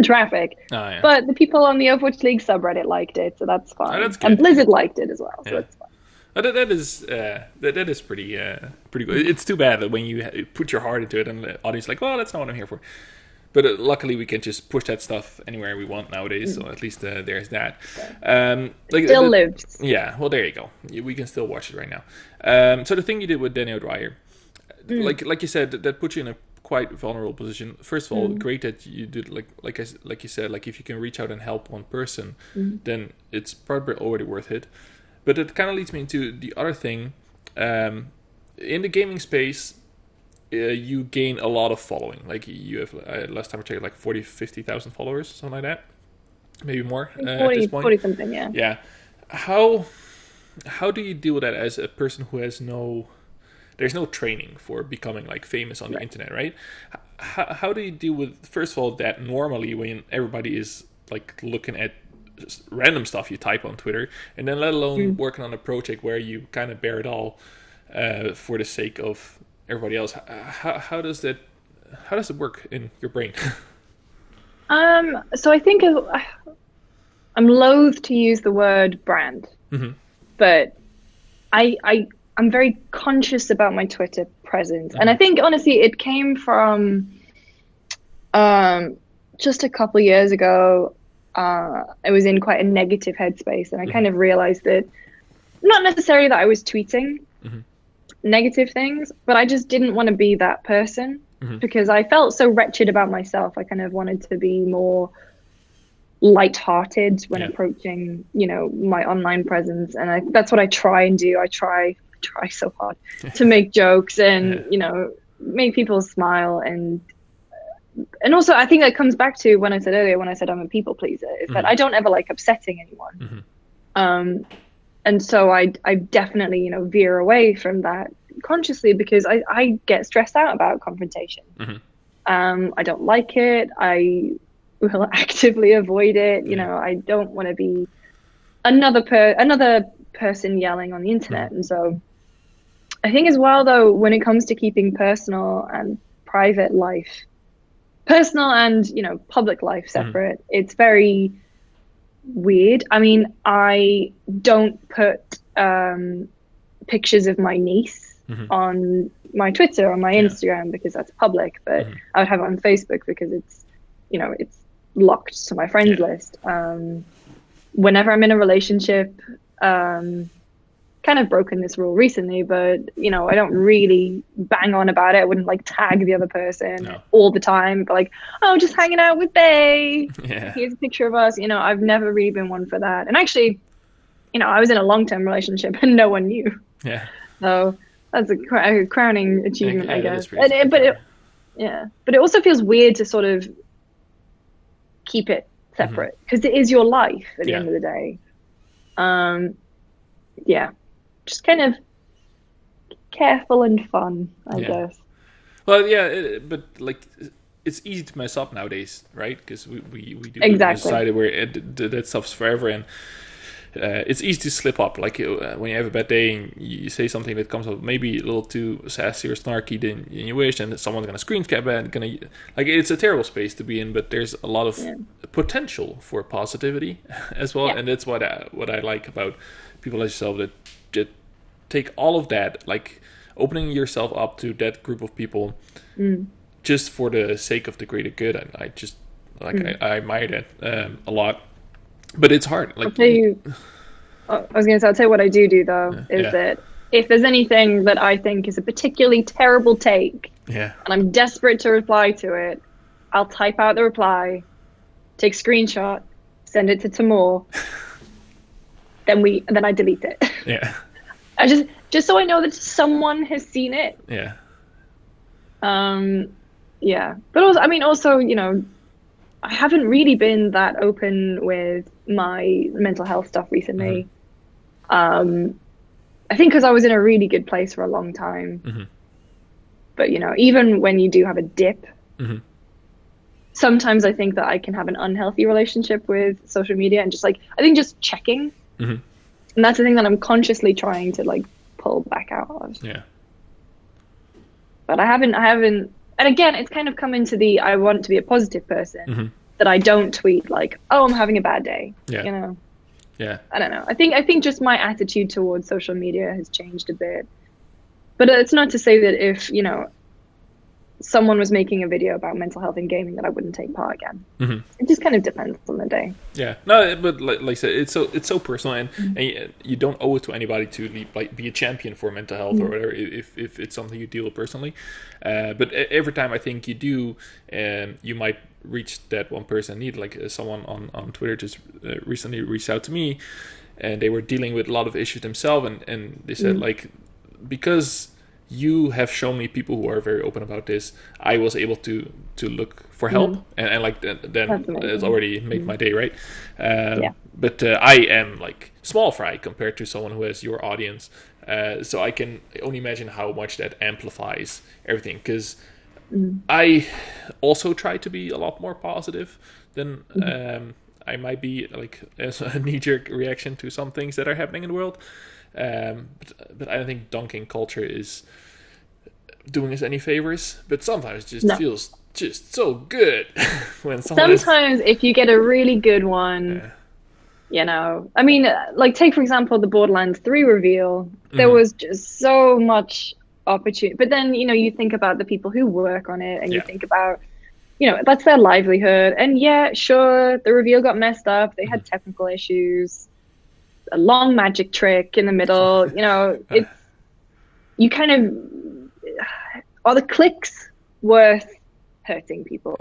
traffic. But the people on the Overwatch League subreddit liked it, so that's fine. That's and Blizzard liked it as well, so that's fine. That is pretty good. It's too bad that when you put your heart into it and the audience is like, well, that's not what I'm here for. But luckily we can just push that stuff anywhere we want nowadays, so at least there's that. Like, still lives. Yeah, well, there you go. We can still watch it right now. So the thing you did with Danny O'Dwyer, like you said, that puts you in a quite vulnerable position. First of all, great that you did, like you said, like if you can reach out and help one person, then it's probably already worth it. But it kind of leads me into the other thing. In the gaming space, you gain a lot of following. Like you have, last time I checked, like 40, 50,000 followers, something like that. Maybe more 40, at this point. 40 something, yeah. Yeah. How do you deal with that as a person who has there's no training for becoming like famous on the internet, right? How do you deal with, first of all, that normally when everybody is like looking at random stuff you type on Twitter, and then let alone working on a project where you kind of bear it all for the sake of everybody else? How does it work in your brain? So I think I'm loath to use the word brand, but I'm very conscious about my Twitter presence, and I think honestly it came from just a couple years ago. I was in quite a negative headspace, and I kind of realized that not necessarily that I was tweeting negative things, but I just didn't want to be that person because I felt so wretched about myself. I kind of wanted to be more lighthearted when approaching, you know, my online presence, and that's what I try and do. I try so hard to make jokes and you know, make people smile, and and also I think that comes back to when I said earlier, when I said I'm a people pleaser, is that I don't ever like upsetting anyone. And so I definitely, you know, veer away from that consciously, because I get stressed out about confrontation. I don't like it. I will actively avoid it. You know, I don't want to be another person yelling on the internet. And so I think as well, though, when it comes to keeping personal and private life, personal and, you know, public life separate, it's very weird. I mean, I don't put pictures of my niece on my Twitter, on my Instagram, because that's public, but I would have it on Facebook because it's, you know, it's locked to my friends list. Whenever I'm in a relationship, kind of broken this rule recently, but, you know, I don't really bang on about it. I wouldn't like tag the other person all the time, but like, oh, just hanging out with Bae. Here's a picture of us. You know, I've never really been one for that. And actually, you know, I was in a long-term relationship and no one knew. So that's a crowning achievement, I guess. But it also feels weird to sort of keep it separate, because it is your life at the end of the day. Just kind of careful and fun, I guess. Well, but like, it's easy to mess up nowadays, right? Because we do decided where that stuff's forever, and it's easy to slip up. Like when you have a bad day and you say something that comes up maybe a little too sassy or snarky than you wish, and someone's gonna screen cap it, like, it's a terrible space to be in. But there's a lot of potential for positivity as well, and that's what I like about people like yourself, that take all of that, like opening yourself up to that group of people just for the sake of the greater good. And I just I admire that a lot, but it's hard. Like, I'll tell you what I do though, is that if there's anything that I think is a particularly terrible take, and I'm desperate to reply to it, I'll type out the reply, take a screenshot, send it to Timur, then I delete it. I just so I know that someone has seen it. But also, I mean, also, you know, I haven't really been that open with my mental health stuff recently. I think because I was in a really good place for a long time. But, you know, even when you do have a dip, sometimes I think that I can have an unhealthy relationship with social media, and just checking. And that's the thing that I'm consciously trying to like pull back out of. But I haven't, and again, it's kind of come into I want to be a positive person, that I don't tweet like, oh, I'm having a bad day. You know? I don't know. I think just my attitude towards social media has changed a bit. But it's not to say that if, you know, someone was making a video about mental health in gaming, that I wouldn't take part again. It just kind of depends on the day. No, but like I said, it's so personal, and you don't owe it to anybody to be a champion for mental health or whatever, if it's something you deal with personally. But every time I think you do, you might reach that one person in need. Like someone on Twitter just recently reached out to me, and they were dealing with a lot of issues themselves, and they said like, because you have shown me people who are very open about this, I was able to look for help, and like then it's already made my day, right? But I am like small fry compared to someone who has your audience, so I can only imagine how much that amplifies everything, because I also try to be a lot more positive than I might be, like, as a knee-jerk reaction to some things that are happening in the world. But I don't think dunking culture is doing us any favors. But sometimes it just feels just so good when someone. Sometimes if you get a really good one, you know, I mean, like take for example the Borderlands 3 reveal. There was just so much opportunity. But then, you know, you think about the people who work on it, and you think about, you know, that's their livelihood. And yeah, sure, the reveal got messed up. They had technical issues. A long magic trick in the middle, you know, it's, you kind of, are the clicks worth hurting people?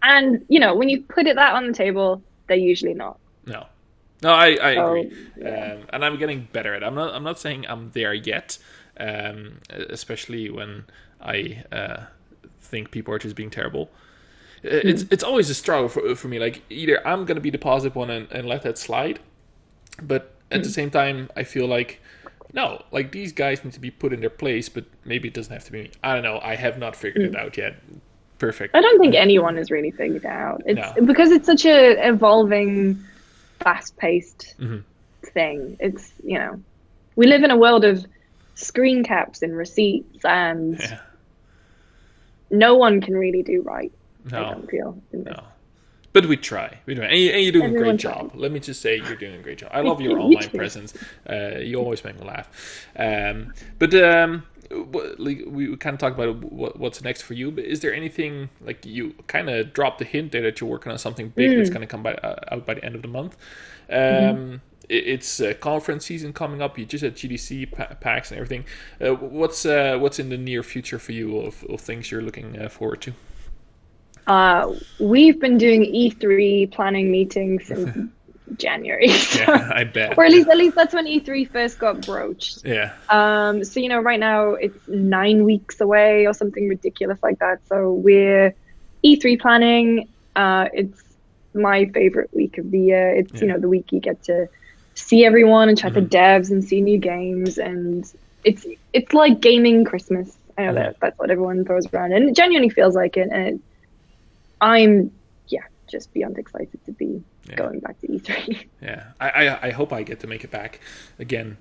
And, you know, when you put that on the table, they're usually not. No, I agree. And I'm getting better at it. I'm not saying I'm there yet, especially when I think people are just being terrible. It's always a struggle for me. Like, either I'm going to be the positive one and let that slide, but at the same time, I feel like, no, like, these guys need to be put in their place, but maybe it doesn't have to be me. I don't know. I have not figured it out yet. Perfect. I don't think anyone has really figured it out. Because it's such a evolving, fast-paced thing. It's, we live in a world of screen caps and receipts, and no one can really do right. No. I don't feel. No. But we try. And you're doing a great job. Let me just say, you're doing a great job. I love your online presence. You always make me laugh. But we kind of talked about what's next for you. But is there anything, like, you kind of dropped a hint there that you're working on something big that's going to come out by the end of the month? It's conference season coming up. You just had GDC packs and everything. What's in the near future for you of things you're looking forward to? We've been doing E3 planning meetings since January. So, yeah, I bet. Or at least that's when E3 first got broached. Yeah. So, right now it's 9 weeks away or something ridiculous like that. So we're E3 planning. It's my favorite week of the year. It's, the week you get to see everyone and chat to devs and see new games. And it's like gaming Christmas. I know that's what everyone throws around. And it genuinely feels like it. And I'm just beyond excited to be going back to E3. Yeah, I hope I get to make it back again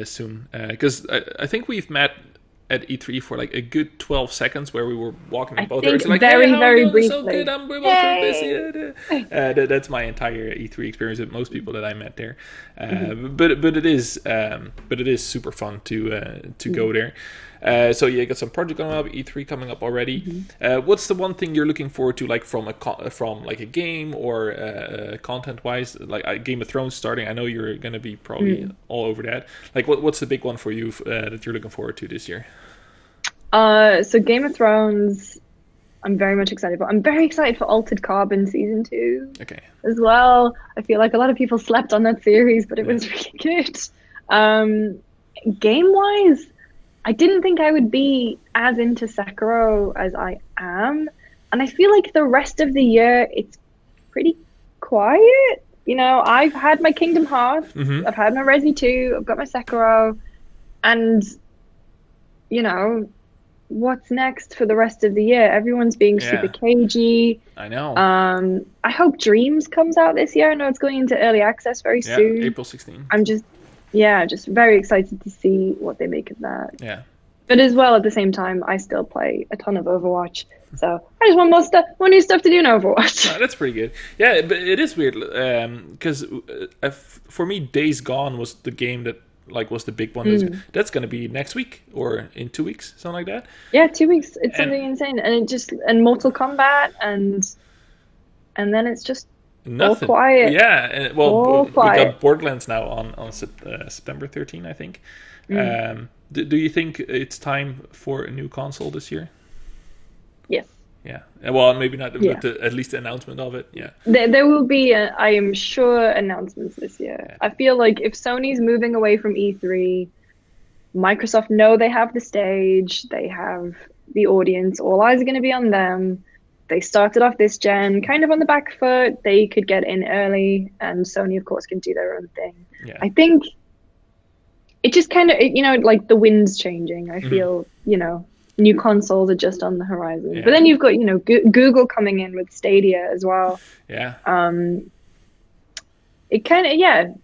soon, because I think we've met at E3 for like a good 12 seconds where we were walking in both directions, like, very briefly. So good, we're both busy. That's my entire E3 experience with most people that I met there. But it is super fun to go there. So you got some project going up, E3 coming up already. What's the one thing you're looking forward to, like from a game or content wise, like Game of Thrones starting? I know you're going to be probably all over that. Like, what's the big one for you that you're looking forward to this year? So Game of Thrones, I'm very much excited for. I'm very excited for Altered Carbon Season 2 as well. I feel like a lot of people slept on that series, but it was really good. Game-wise, I didn't think I would be as into Sekiro as I am. And I feel like the rest of the year, it's pretty quiet. I've had my Kingdom Hearts, I've had my Resi 2, I've got my Sekiro, and, what's next for the rest of the year? Everyone's being super cagey. I know. I hope Dreams comes out this year. I know it's going into early access very soon. April 16th. I'm just very excited to see what they make of that. Yeah. But as well, at the same time, I still play a ton of Overwatch. So I just want more new stuff to do in Overwatch. Oh, that's pretty good. Yeah, but it is weird because for me, Days Gone was the game that was the big one. That's going to be next week or in 2 weeks, something like that. Yeah, 2 weeks. It's something insane, and Mortal Kombat, and then it's just nothing. All quiet. Yeah, and, we got Borderlands now on September 13, I think. Do you think it's time for a new console this year? Yes. Yeah. Well, maybe not, but at least the announcement of it. Yeah. There will be, I am sure, announcements this year. Yeah. I feel like if Sony's moving away from E3, Microsoft know they have the stage, they have the audience, all eyes are going to be on them. They started off this gen kind of on the back foot. They could get in early, and Sony, of course, can do their own thing. Yeah. I think it just kind of, like the wind's changing. I feel, new consoles are just on the horizon. Yeah. But then you've got, Google coming in with Stadia as well. Yeah. It kind of,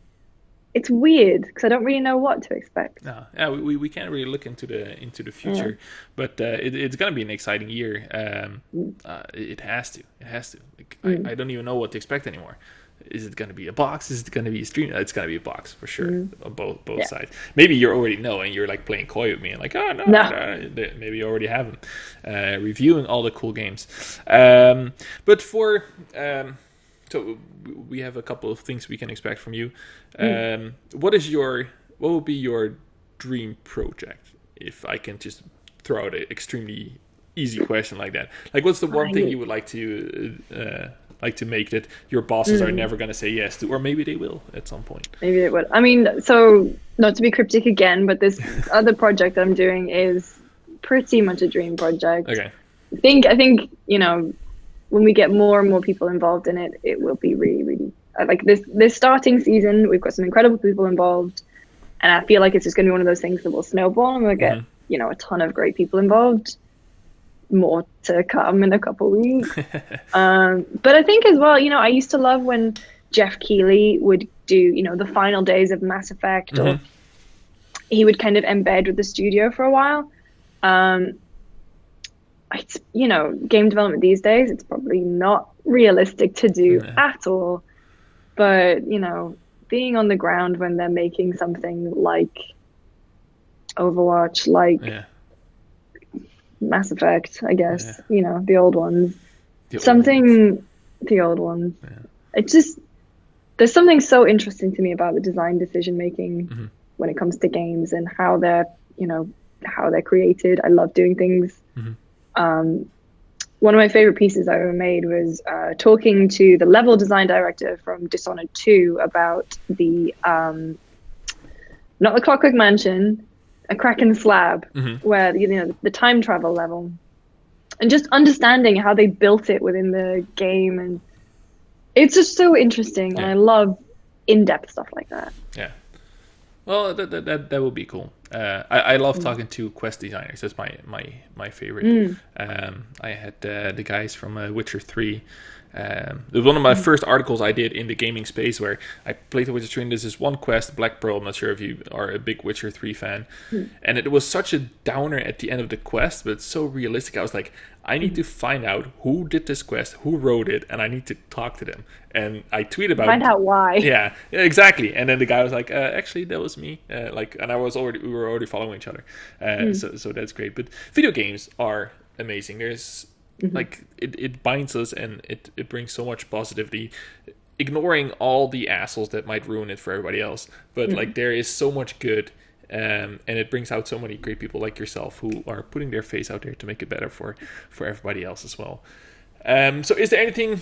it's weird because I don't really know what to expect. No, yeah, we can't really look into the future, but it's gonna be an exciting year. It has to. Like, I don't even know what to expect anymore. Is it gonna be a box? Is it gonna be a stream? It's gonna be a box for sure. On both sides. Maybe you already know and you're like playing coy with me and like, oh no. Maybe you already have them reviewing all the cool games. But for so we have a couple of things we can expect from you. What will be your dream project? If I can just throw out an extremely easy question like that, like what's the one thing you would like to make that your bosses are never going to say yes to, or maybe they will at some point? Maybe they would. I mean, so not to be cryptic again, but this other project I'm doing is pretty much a dream project. Okay. I think when we get more and more people involved in it, it will be really, really like this starting season. We've got some incredible people involved, and I feel like it's just going to be one of those things that will snowball, and we'll get a ton of great people involved. More to come in a couple of weeks. But I think as well, I used to love when Jeff Keighley would do, the final days of Mass Effect, or he would kind of embed with the studio for a while. It's, game development these days, it's probably not realistic to do at all. But, being on the ground when they're making something like Overwatch, like Mass Effect, I guess, the old ones. The old ones. Yeah. It's just, there's something so interesting to me about the design decision making when it comes to games and how they're, how they're created. I love doing things. One of my favorite pieces I ever made was talking to the level design director from Dishonored 2 about the, not the Clockwork Mansion, a Kraken Slab, where the time travel level, and just understanding how they built it within the game, and it's just so interesting. And I love in-depth stuff like that. Yeah, well, that would be cool. I love talking to quest designers. That's my favorite. I had the guys from Witcher 3. It was one of my first articles I did in the gaming space, where I played The Witcher 3, and there's this one quest, Black Pearl. I'm not sure if you are a big Witcher 3 fan. And it was such a downer at the end of the quest, but it's so realistic. I was like, I need to find out who did this quest, who wrote it, and I need to talk to them. And I tweeted about find out why. Yeah, exactly. And then the guy was like, actually, that was me. And we were already following each other. So that's great. But video games are amazing. There's like it binds us, and it brings so much positivity, ignoring all the assholes that might ruin it for everybody else. But like, there is so much good, and it brings out so many great people like yourself who are putting their face out there to make it better for everybody else as well. So is there anything,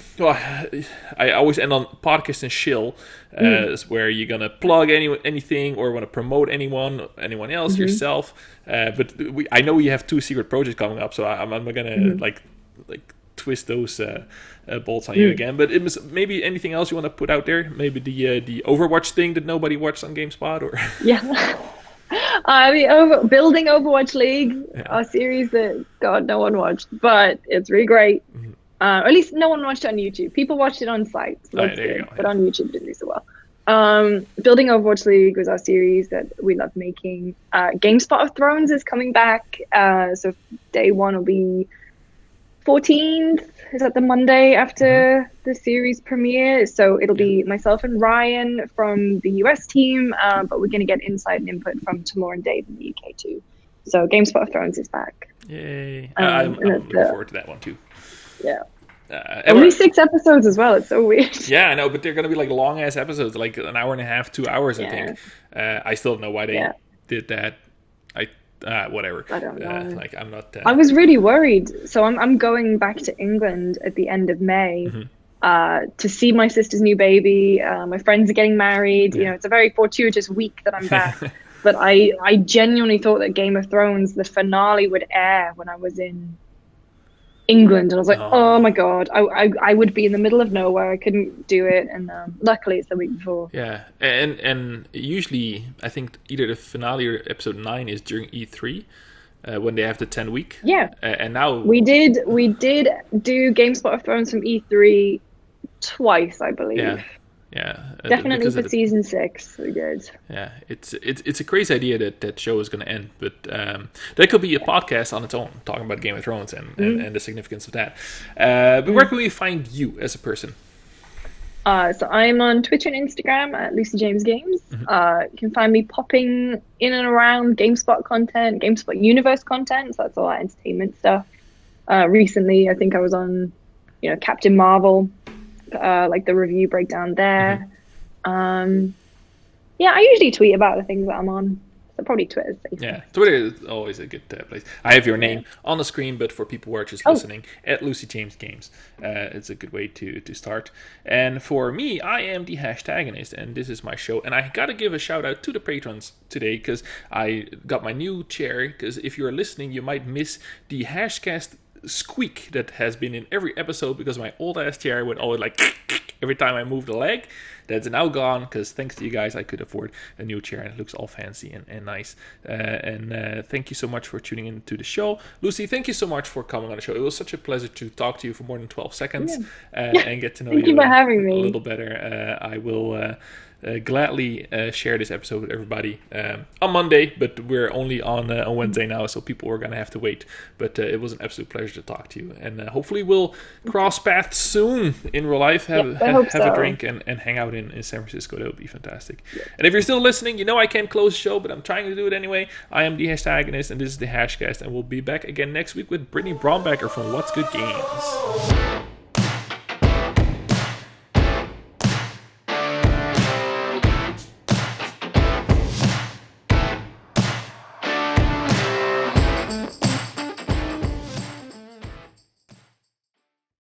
I always end on podcast and shill, where you're going to plug anything or want to promote anyone else, yourself. But I know you have 2 secret projects coming up, so I'm not going to like twist those bolts on you again. But it was maybe anything else you want to put out there? Maybe the Overwatch thing that nobody watched on GameSpot, or building Overwatch League, a series that no one watched, but it's really great. Or at least no one watched it on YouTube. People watched it on sites, but on YouTube it didn't do so well. Building Overwatch League was our series that we love making. GameSpot of Thrones is coming back, so day 1 will be 14th. Is that the Monday after the series premiere? So it'll be myself and Ryan from the US team, but we're going to get insight and input from Tamor and Dave in the UK too. So GameSpot of Thrones is back. Yay! I'm looking forward to that one too. Yeah. Only 6 episodes as well. It's so weird. Yeah, I know, but they're going to be like long ass episodes, like an hour and a half, 2 hours, I think. I still don't know why they did that. Whatever. I don't know. I'm not. I was really worried. So I'm going back to England at the end of May to see my sister's new baby. My friends are getting married. It's a very fortuitous week that I'm back. But I genuinely thought that Game of Thrones, the finale, would air when I was in England, and I was like, oh my god, I would be in the middle of nowhere. I couldn't do it, and luckily it's the week before. Yeah, and usually I think either the finale or episode 9 is during E3 when they have the 10 week. Yeah, and now we did do GameSpot of Thrones from E3 twice, I believe. Yeah, definitely for season 6 we did. Yeah, it's a crazy idea that show is going to end, but that could be a podcast on its own, talking about Game of Thrones and the significance of that. But where can we find you as a person? So I'm on Twitter and Instagram at Lucy James Games. You can find me popping in and around GameSpot content, GameSpot universe content. So that's all that entertainment stuff. Recently, I think I was on, Captain Marvel. Like the review breakdown there. I usually tweet about the things that I'm on, so probably Twitter's safe. Yeah, Twitter is always a good place. I have your name on the screen, but for people who are just listening, at Lucy James Games, it's a good way to start. And for me, I am the Hashtagonist, and this is my show. And I gotta give a shout out to the patrons today, because I got my new chair. Because if you're listening, you might miss the Hashcast squeak that has been in every episode because my old ass chair would always like every time I moved the leg. That's now gone because thanks to you guys I could afford a new chair and it looks all fancy and nice. Thank you so much for tuning in to the show. Lucy, thank you so much for coming on the show. It was such a pleasure to talk to you for more than 12 seconds and get to know you for having me. a little better. I will gladly share this episode with everybody on Monday, but we're only on Wednesday now, so people are going to have to wait. But it was an absolute pleasure to talk to you, and hopefully we'll cross paths soon in real life, have a drink and hang out in San Francisco. That would be fantastic. Yeah. And if you're still listening, you know I can't close the show, but I'm trying to do it anyway. I am the Hashtagonist, and this is the Hashcast, and we'll be back again next week with Brittany Brombacker from What's Good Games.